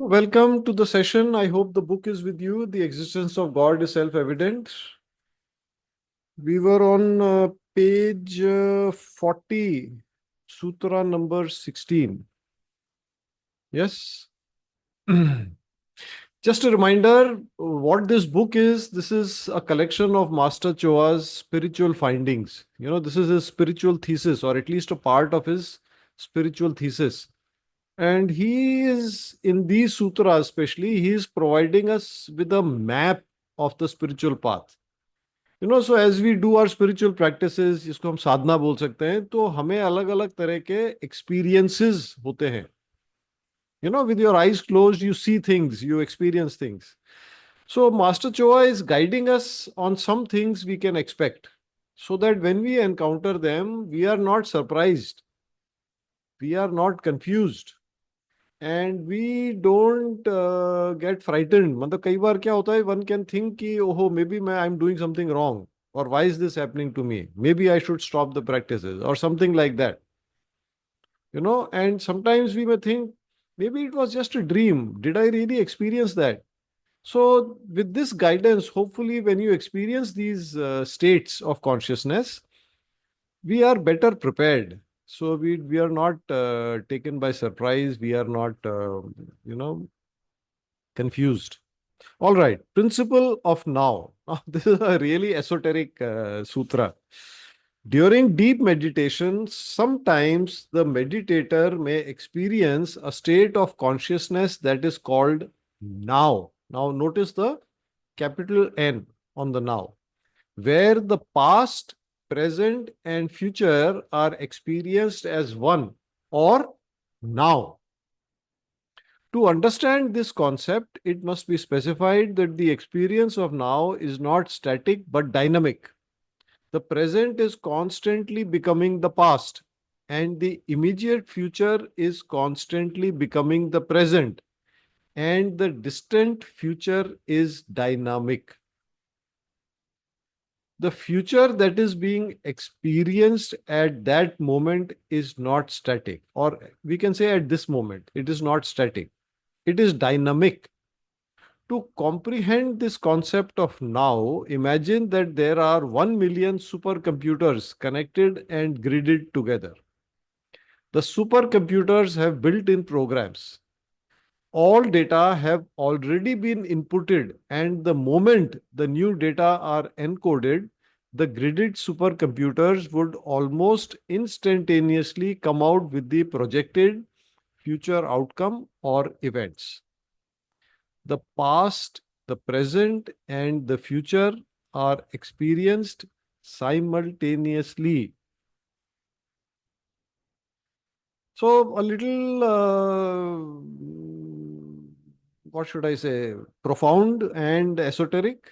Welcome to the session. I hope the book is with you. The existence of God is self-evident. We were on page 40, Sutra number 16. Yes. Just a reminder what this book is. This is a collection of Master Choa's spiritual findings. This is his spiritual thesis, or at least a part of his spiritual thesis. And he is, in these sutras especially, he is providing us with a map of the spiritual path. So as we do our spiritual practices, जिसको हम साधना बोल सकते हैं, तो हमें अलग अलग तरह के experiences होते हैं. With your eyes closed, you see things, you experience things. So Master Choa is guiding us on some things we can expect, so that when we encounter them, we are not surprised, we are not confused, and we don't get frightened. मतलब कई बार क्या होता है, one can think कि oh maybe I'm doing something wrong, or why is this happening to me? Maybe I should stop the practices or something like that. And sometimes we may think maybe it was just a dream. Did I really experience that? So with this guidance, hopefully when you experience these states of consciousness, we are better prepared. So we are not taken by surprise. We are not confused. All right. Principle of now. Now, this is a really esoteric sutra. During deep meditation, sometimes the meditator may experience a state of consciousness that is called now. Now, notice the capital N on the now, where the past, present, and future are experienced as one, or now. To understand this concept, it must be specified that the experience of now is not static but dynamic. The present is constantly becoming the past, and the immediate future is constantly becoming the present, and the distant future is dynamic. The future that is being experienced at that moment is not static, or we can say at this moment, it is not static, it is dynamic. To comprehend this concept of now, imagine that there are 1 million supercomputers connected and gridded together. The supercomputers have built in programs. All data have already been inputted, and the moment the new data are encoded, the gridded supercomputers would almost instantaneously come out with the projected future outcome or events. The past, the present, and the future are experienced simultaneously. So, a little, what should I say, profound and esoteric.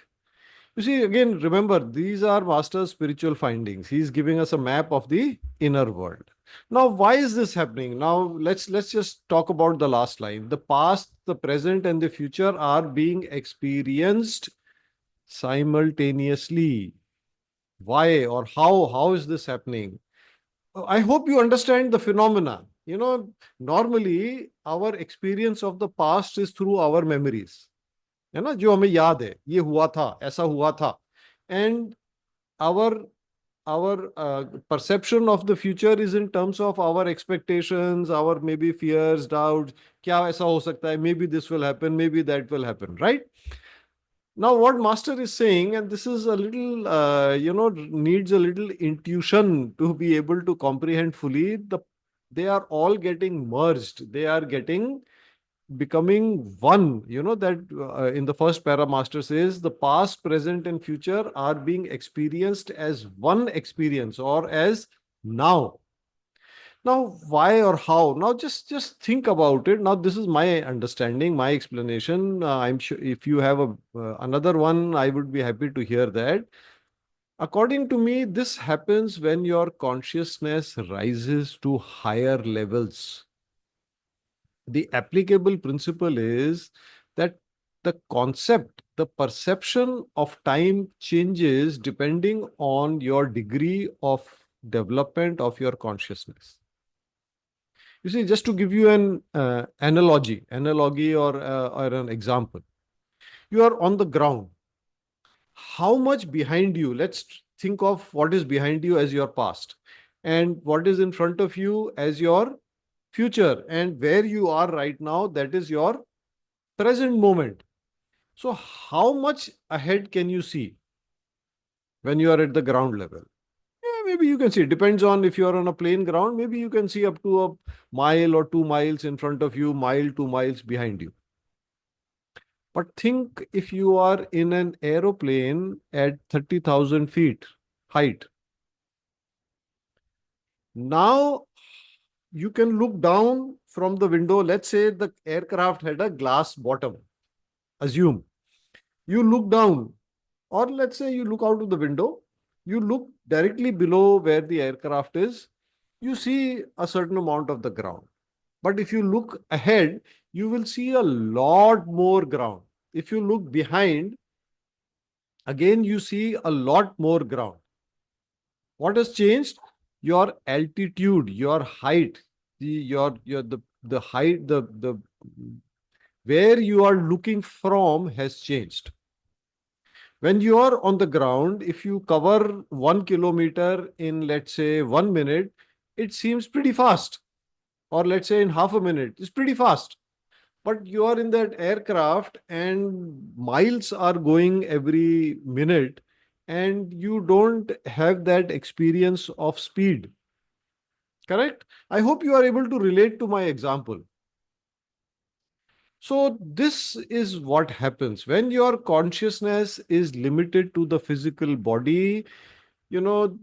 You see, again, remember, these are Master's spiritual findings. He's giving us a map of the inner world. Now, why is this happening? Now, let's just talk about the last line. The past, the present, and the future are being experienced simultaneously. Why or how? How is this happening? I hope you understand the phenomena. Normally our experience of the past is through our memories. है ना, जो हमें याद है, ये हुआ था, ऐसा हुआ था. And our perception of the future is in terms of our expectations, our maybe fears, doubts. क्या ऐसा हो सकता है? Maybe this will happen, maybe that will happen, right? Now, what Master is saying, and this is a little, needs a little intuition to be able to comprehend fully. They are all getting merged. They are becoming one. That in the first para, Master says the past, present, and future are being experienced as one experience, or as now. Now, why or how? Now, just think about it. Now, this is my understanding, my explanation. I'm sure if you have another one, I would be happy to hear that. According to me, this happens when your consciousness rises to higher levels. The applicable principle is that the concept, the perception of time changes depending on your degree of development of your consciousness. You see, just to give you an analogy or an example, you are on the ground. How much behind you? Let's think of what is behind you as your past, and what is in front of you as your future, and where you are right now, that is your present moment. So, how much ahead can you see when you are at the ground level? Yeah, maybe you can see. It depends on if you are on a plain ground, maybe you can see up to a mile or 2 miles in front of you, mile, 2 miles behind you. But think if you are in an aeroplane at 30,000 feet height. Now you can look down from the window. Let's say the aircraft had a glass bottom. Assume you look down, or let's say you look out of the window, you look directly below where the aircraft is, you see a certain amount of the ground. But if you look ahead, you will see a lot more ground. If you look behind, again, you see a lot more ground. What has changed? Your altitude, your height, the height, the where you are looking from has changed. When you are on the ground, if you cover 1 kilometer in, let's say, 1 minute, it seems pretty fast. Or let's say in half a minute, it's pretty fast. But you are in that aircraft and miles are going every minute, and you don't have that experience of speed. Correct? I hope you are able to relate to my example. So, this is what happens when your consciousness is limited to the physical body. You know,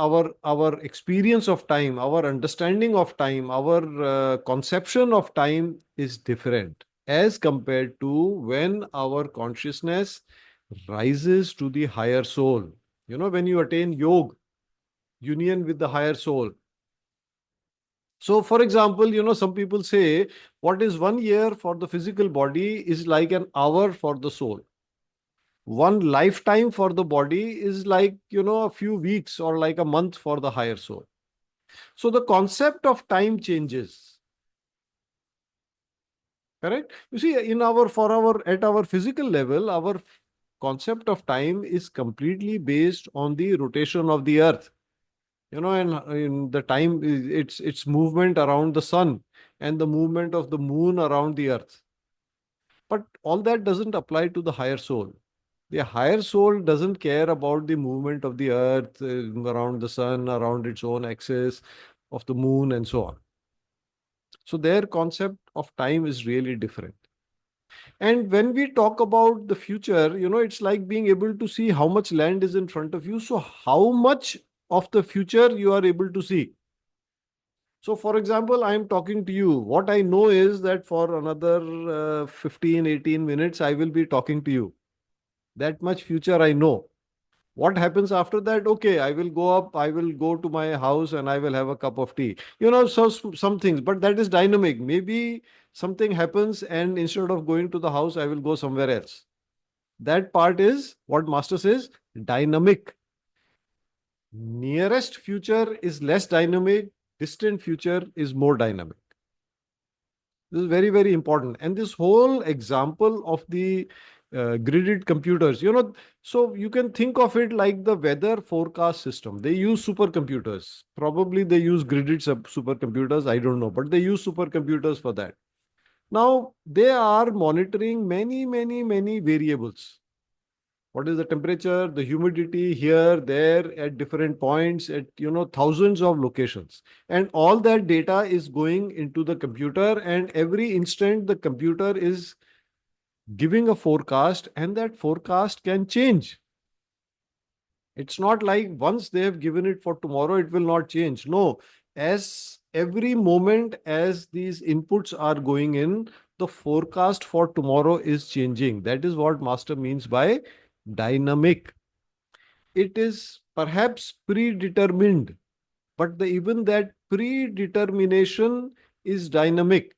our experience of time, our understanding of time, our conception of time is different as compared to when our consciousness rises to the higher soul. When you attain yoga, union with the higher soul. So, for example, some people say what is 1 year for the physical body is like an hour for the soul. One lifetime for the body is like, a few weeks or like a month for the higher soul. So, the concept of time changes. Correct? You see, at our physical level, our concept of time is completely based on the rotation of the earth. And in the time, its movement around the sun and the movement of the moon around the earth. But all that doesn't apply to the higher soul. The higher soul doesn't care about the movement of the earth around the sun, around its own axis, of the moon, and so on. So their concept of time is really different. And when we talk about the future, it's like being able to see how much land is in front of you. So, how much of the future you are able to see? So, for example, I am talking to you. What I know is that for another 15, 18 minutes, I will be talking to you. That much future I know. What happens after that? Okay, I will go up, I will go to my house and I will have a cup of tea. So some things, but that is dynamic. Maybe something happens and instead of going to the house, I will go somewhere else. That part is what Master says dynamic. Nearest future is less dynamic, distant future is more dynamic. This is very, very important. And this whole example of the gridded computers, so you can think of it like the weather forecast system. They use supercomputers. Probably they use gridded supercomputers. I don't know, but they use supercomputers for that. Now, they are monitoring many, many, many variables. What is the temperature, the humidity here, there, at different points, at thousands of locations. And all that data is going into the computer, and every instant the computer is giving a forecast, and that forecast can change. It's not like once they have given it for tomorrow, it will not change. No, as every moment as these inputs are going in, the forecast for tomorrow is changing. That is what Master means by dynamic. It is perhaps predetermined, but even that predetermination is dynamic.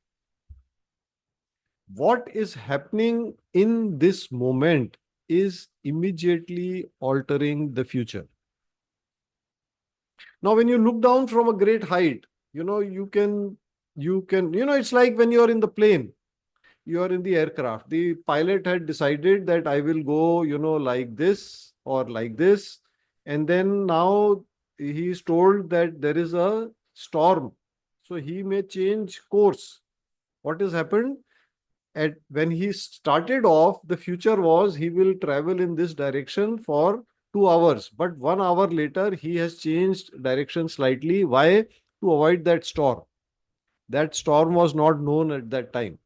What is happening in this moment is immediately altering the future. Now, when you look down from a great height, It's like when you're in the plane, you are in the aircraft. The pilot had decided that I will go, like this or like this. And then now he is told that there is a storm. So he may change course. What has happened? When he started off, the future was he will travel in this direction for 2 hours. But 1 hour later, he has changed direction slightly. Why? To avoid that storm. That storm was not known at that time.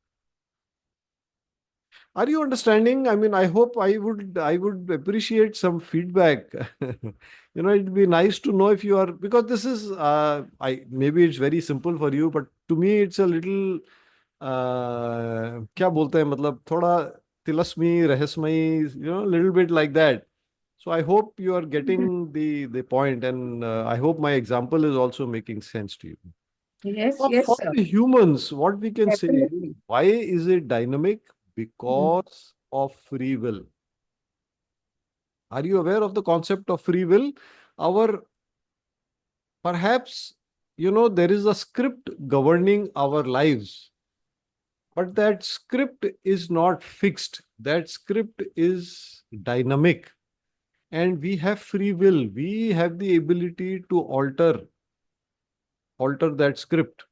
Are you understanding? I mean, I hope I would appreciate some feedback. It'd be nice to know if you are, because this is I maybe it's very simple for you, but to me it's a little क्या बोलते हैं, मतलब थोड़ा तिलस्मी रहस्यमयी, little bit like that. So I hope you are getting the point, and I hope my example is also making sense to you. Yes, Well, yes, for sir. the humans, what we can say, Definitely. why is it dynamic? Mm. Because of free will. Are you aware of the concept of free will? Our Perhaps, there is a script governing our lives, but that script is not fixed. That script is dynamic, and we have free will. We have the ability to alter that script.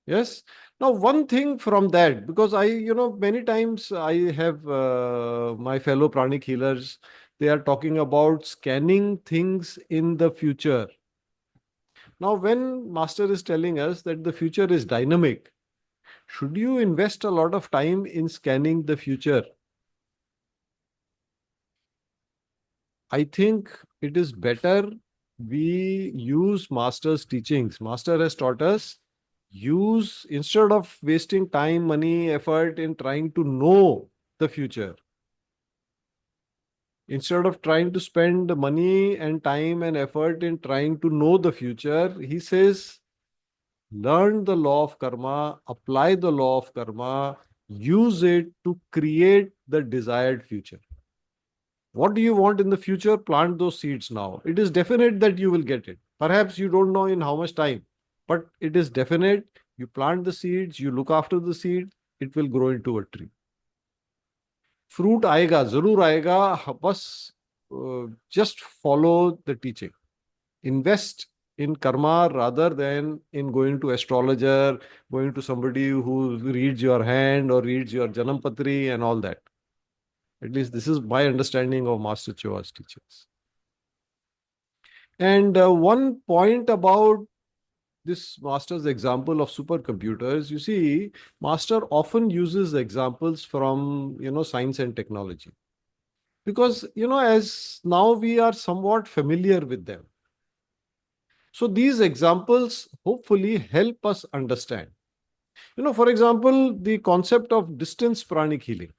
Yes. Now, one thing from that, because many times I have my fellow pranic healers, they are talking about scanning things in the future. Now, when Master is telling us that the future is dynamic, should you invest a lot of time in scanning the future? I think it is better we use Master's teachings. Master has taught us, use, instead of wasting time, money, effort in trying to know the future, instead of trying to spend money and time and effort in trying to know the future, he says, learn the law of karma, apply the law of karma, use it to create the desired future. What do you want in the future? Plant those seeds now. It is definite that you will get it. Perhaps you don't know in how much time, but it is definite. You plant the seeds, you look after the seed, it will grow into a tree. Fruit आएगा, जरूर आएगा. बस just follow the teaching. Invest in karma rather than in going to astrologer, going to somebody who reads your hand or reads your janam patri and all that. At least this is my understanding of Master Choa's teachings. And one point about this Master's example of supercomputers, you see, Master often uses examples from, science and technology. Because, as now we are somewhat familiar with them. So these examples hopefully help us understand. For example, the concept of distance pranic healing.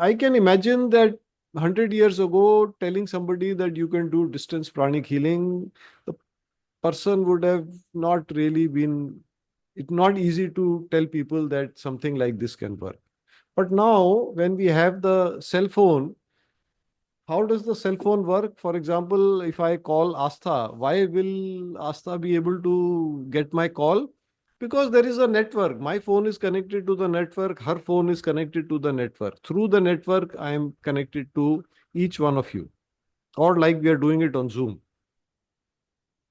I can imagine that 100 years ago, telling somebody that you can do distance pranic healing, the person would have not really been, it's not easy to tell people that something like this can work. But now, when we have the cell phone, how does the cell phone work? For example, if I call Astha, why will Astha be able to get my call? Because there is a network. My phone is connected to the network. Her phone is connected to the network. Through the network, I am connected to each one of you. Or like we are doing it on Zoom.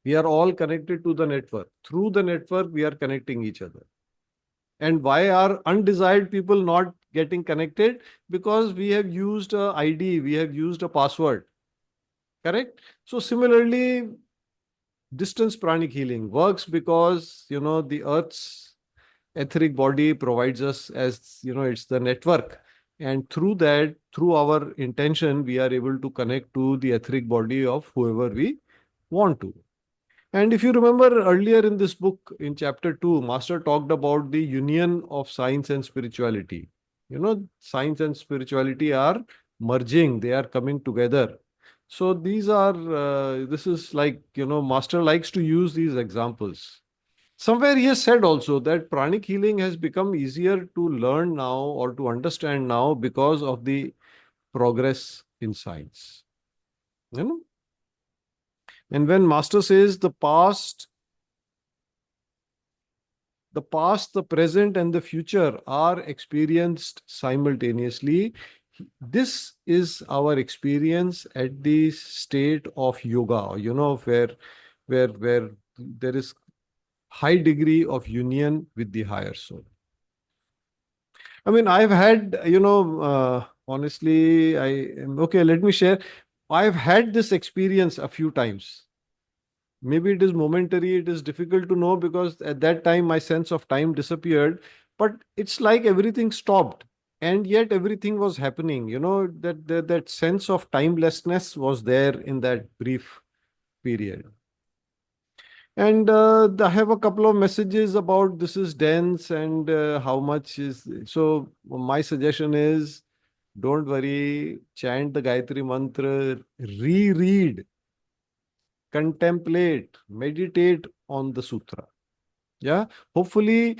We are all connected to the network. Through the network, we are connecting each other. And why are undesired people not getting connected? Because we have used a ID, we have used a password. Correct? So similarly, distance pranic healing works because, the Earth's etheric body provides us, as it's the network. And through that, through our intention, we are able to connect to the etheric body of whoever we want to. And if you remember earlier in this book, in chapter 2, Master talked about the union of science and spirituality. Science and spirituality are merging, they are coming together. So this is like, Master likes to use these examples. Somewhere he has said also that pranic healing has become easier to learn now or to understand now because of the progress in science. You know, And when Master says the present, and the future are experienced simultaneously, this is our experience at the state of yoga, where there is high degree of union with the higher soul. I mean, I've had, honestly, okay, let me share. I've had this experience a few times. Maybe it is momentary, it is difficult to know because at that time my sense of time disappeared, but it's like everything stopped and yet everything was happening. That sense of timelessness was there in that brief period. And I have a couple of messages about this is dense and how much is. So, my suggestion is don't worry, chant the Gayatri Mantra, reread, contemplate, meditate on the sutra. Yeah. Hopefully,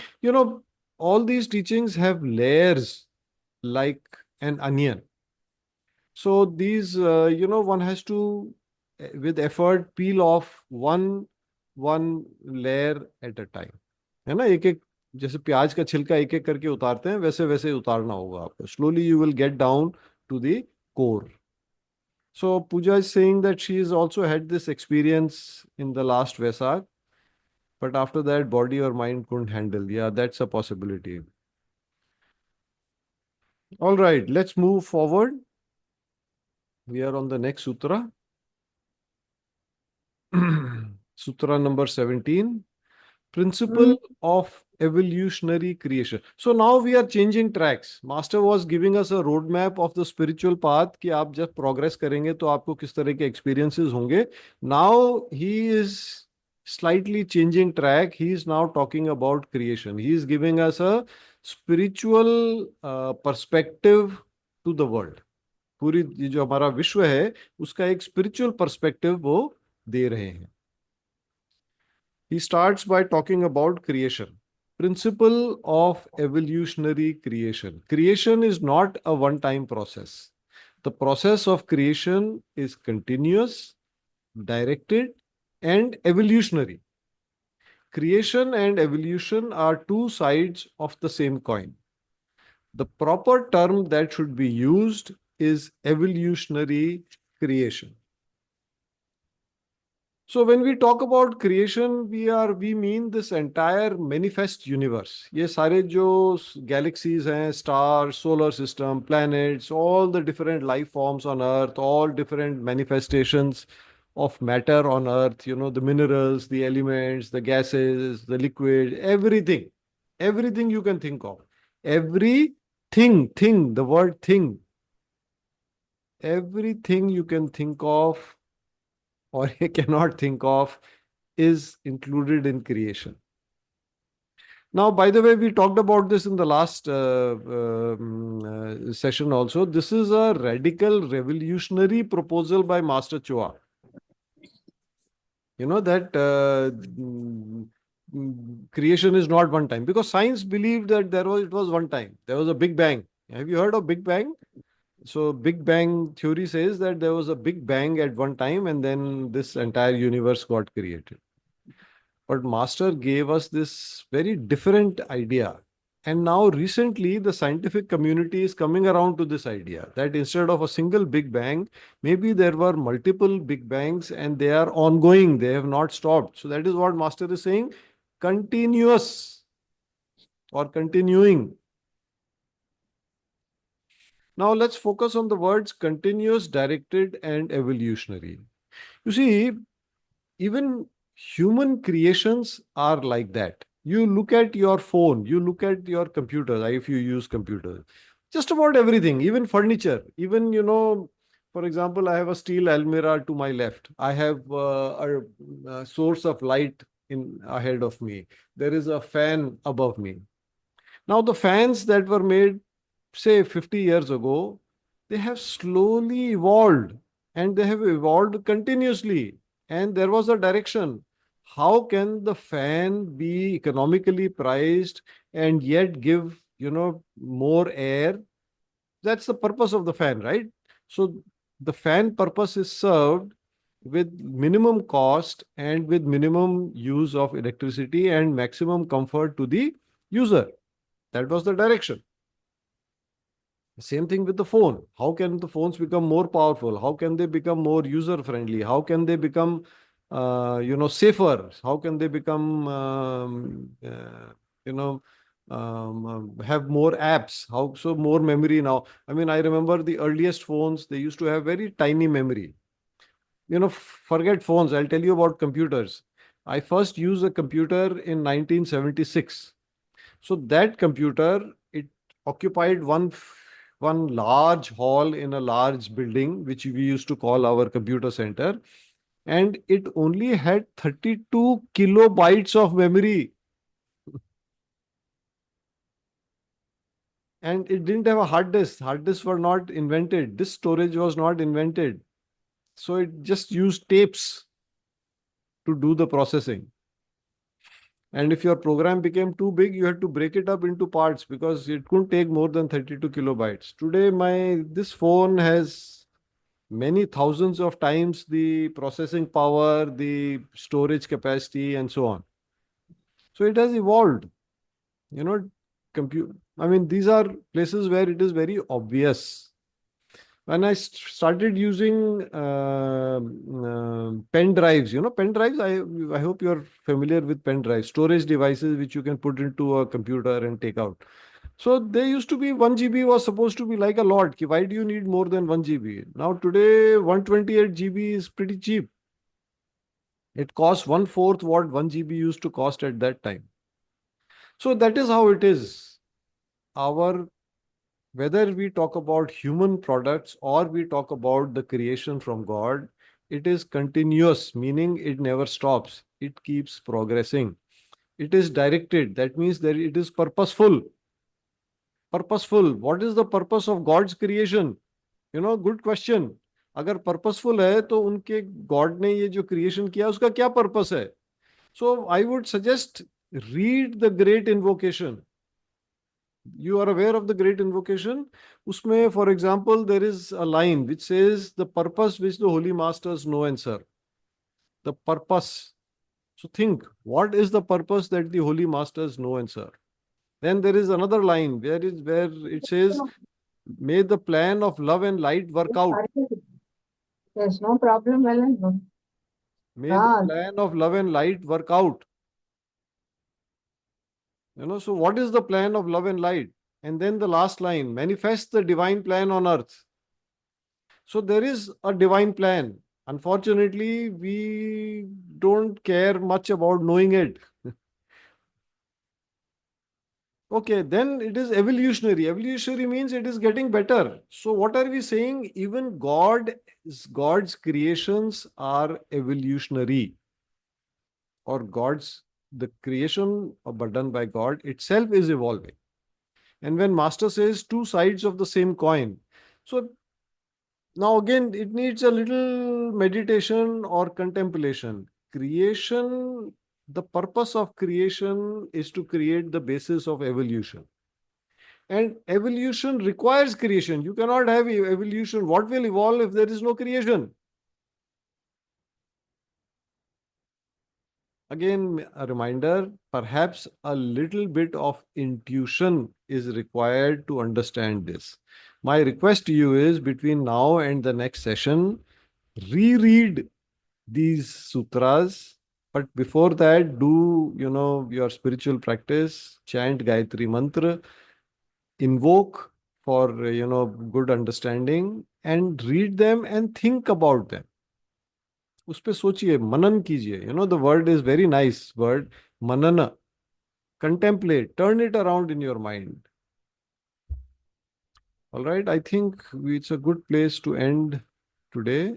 all these teachings have layers like an onion. So, one has to, with effort, peel off one layer at a time. है ना, एक एक जैसे प्याज का छिलका एक एक करके उतारते हैं, वैसे वैसे उतारना होगा आपको. Slowly you will get down to the core. So Pooja is saying that she has also had this experience in the last Vesak, but after that body or mind couldn't handle. Yeah, that's a possibility. All right, let's move forward. We are on the next sutra. Sutra number 17. Principle of evolutionary creation. So now we are changing tracks. Master was giving us a roadmap of the spiritual path कि आप जब progress करेंगे तो आपको किस तरह के experiences होंगे. Now he is slightly changing track. He is now talking about creation. He is giving us a spiritual perspective to the world. पूरी जो हमारा विश्व है उसका एक spiritual perspective वो दे रहे हैं. He starts by talking about creation. Principle of evolutionary creation. Creation is not a one-time process. The process of creation is continuous, directed, and evolutionary. Creation and evolution are two sides of the same coin. The proper term that should be used is evolutionary creation. So when we talk about creation, we mean this entire manifest universe. ये सारे जो galaxies हैं, stars, solar system, planets, all the different life forms on Earth, all different manifestations of matter on Earth, the minerals, the elements, the gases, the liquid, everything you can think of. The word thing, everything you can think of or you cannot think of is included in creation. Now, by the way, we talked about this in the last session also. This is a radical revolutionary proposal by Master Choa. You know that creation is not one time, because science believed that it was one time. There was a Big Bang. Have you heard of Big Bang? So Big Bang theory says that there was a Big Bang at one time and then this entire universe got created. But Master gave us this very different idea. And now recently the scientific community is coming around to this idea that instead of a single Big Bang, maybe there were multiple Big Bangs and they are ongoing. They have not stopped. So that is what Master is saying. Continuous or continuing. Now let's focus on the words continuous, directed, and evolutionary. You see, even human creations are like that. You look at your phone, you look at your computer, if you use computers, just about everything, even furniture, even, for example, I have a steel almirah to my left. I have a source of light in ahead of me. There is a fan above me. Now, the fans that were made, say, 50 years ago, they have slowly evolved and they have evolved continuously. And there was a direction. How can the fan be economically priced and yet give, more air? That's the purpose of the fan, right? So the fan purpose is served with minimum cost and with minimum use of electricity and maximum comfort to the user. That was the direction. Same thing with the phone. How can the phones become more powerful? How can they become more user friendly? How can they become, safer? How can they become, you know, have more apps? How so more memory now? I mean, I remember the earliest phones. They used to have very tiny memory. Forget phones. I'll tell you about computers. I first used a computer in 1976. So that computer, it occupied one large hall in a large building, which we used to call our computer center, and it only had 32 kilobytes of memory, and it didn't have a hard disk. Hard disks were not invented. This storage was not invented. So it just used tapes to do the processing. And if your program became too big, you had to break it up into parts because it couldn't take more than 32 kilobytes. Today, my this phone has many thousands of times the processing power, the storage capacity, and so on. So it has evolved. You know, compute. I mean, these are places where it is very obvious. When I started using pen drives, pen drives, I hope you're familiar with pen drives, storage devices which you can put into a computer and take out. So they used to be 1 GB was supposed to be like a lot. Why do you need more than 1 GB? Now today 128 GB is pretty cheap. It costs one fourth what 1 GB used to cost at that time. So that is how it is. Our Whether we talk about human products or we talk about the creation from God, it is continuous, meaning it never stops. It keeps progressing. It is directed. That means that it is purposeful. Purposeful. What is the purpose of God's creation? Good question. अगर purposeful है तो उनके God ने ये जो creation किया उसका क्या पर्पस है? So I would suggest read the great invocation. You are aware of the great invocation? Usme, for example, there is a line which says the purpose which the holy masters know and serve. The purpose. So think, what is the purpose that the holy masters know and serve? Then there is another line where it says, may the plan of love and light work out. There's no problem, Ellen. May the plan of love and light work out. So what is the plan of love and light? And then the last line, manifest the divine plan on earth. So there is a divine plan. Unfortunately, we don't care much about knowing it. Okay, then it is evolutionary. Evolutionary means it is getting better. So what are we saying? Even God's creations are evolutionary, or the creation but done by God itself is evolving. And when Master says two sides of the same coin, so now, again, it needs a little meditation or contemplation. The purpose of creation is to create the basis of evolution. And evolution requires creation. You cannot have evolution. What will evolve if there is no creation? Again, a reminder, perhaps a little bit of intuition is required to understand this. My request to you is between now and the next session, reread these sutras. But before that, do your spiritual practice, chant Gayatri Mantra, invoke for good understanding, and read them and think about them. उस पे सोचिए, मनन कीजिए. The word is very nice word, manana. Contemplate, turn it around in your mind. All right, I think it's a good place to end today.